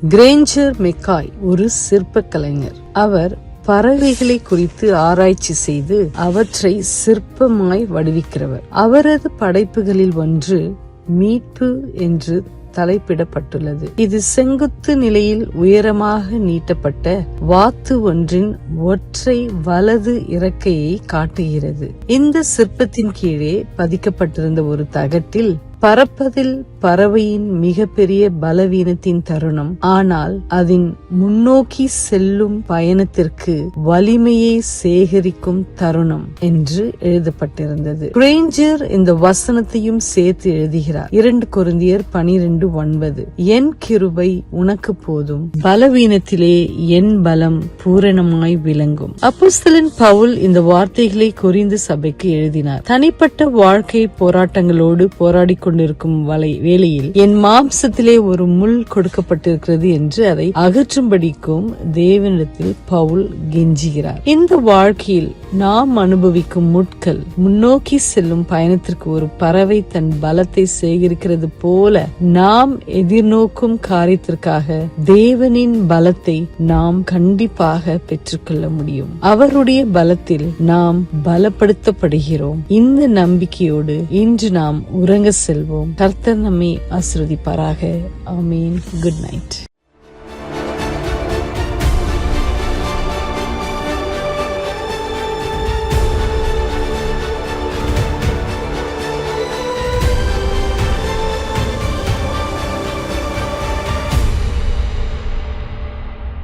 Granger McCoy ஒரு சிற்ப கலைஞர். அவர் பறவைகளை குறித்து ஆராய்ச்சி செய்து அவற்றை சிற்பமாய் வடிவிக்கிறவர். அவரது படைப்புகளில் ஒன்று மீட்பு என்று தலைப்பிடப்பட்டுள்ளது. இது செங்குத்து நிலையில் உயரமாக நீட்டப்பட்ட வாத்து ஒன்றின் ஒற்றை வலது இறக்கையை காட்டுகிறது. இந்த சிற்பத்தின் கீழே பதிக்கப்பட்டிருந்த ஒரு தகட்டில் பறப்பதில் பறவையின் மிகப்பெரிய பலவீனத்தின் தருணம், ஆனால் அதன் முன்னோக்கி செல்லும் பயணத்திற்கு வலிமையை சேகரிக்கும் தருணம் என்று எழுதப்பட்டிருந்தது. கிரேஞ்சர் இந்த வசனத்தையும் சேர்த்து எழுதுகிறார். 2 கொரிந்தியர் 12:9. என் கிருபை உனக்கு போதும், பலவீனத்திலே என் பலம் பூரணமாய் விளங்கும். அப்போஸ்தலன் பவுல் இந்த வார்த்தைகளை கொரிந்து சபைக்கு எழுதினார். தனிப்பட்ட வாழ்க்கை போராட்டங்களோடு போராடி கொண்டிருக்கும் வேளையில் என் மாம்சத்திலே ஒரு முள் கொடுக்கப்பட்டிருக்கிறது என்று அதை அகற்றும்படிக்கும் தேவனிடத்தில் பவுல் கெஞ்சுகிறார். இந்த வாழ்க்கையில் நாம் அனுபவிக்கும் முட்கள் முன்னோக்கி செல்லும் பயணத்திற்கு ஒரு பறவை தன் பலத்தை சேகரிக்கிறது போல நாம் எதிர்நோக்கும் காரியத்திற்காக தேவனின் பலத்தை நாம் கண்டிப்பாக பெற்றுக்கொள்ள முடியும். அவருடைய பலத்தில் நாம் பலப்படுத்தப்படுகிறோம். இந்த நம்பிக்கையோடு இன்று நாம் உறங்க செல்வோம். கர்த்தர் நம்மை ஆசீர்வதிப்பாராக. ஆமென். Good night.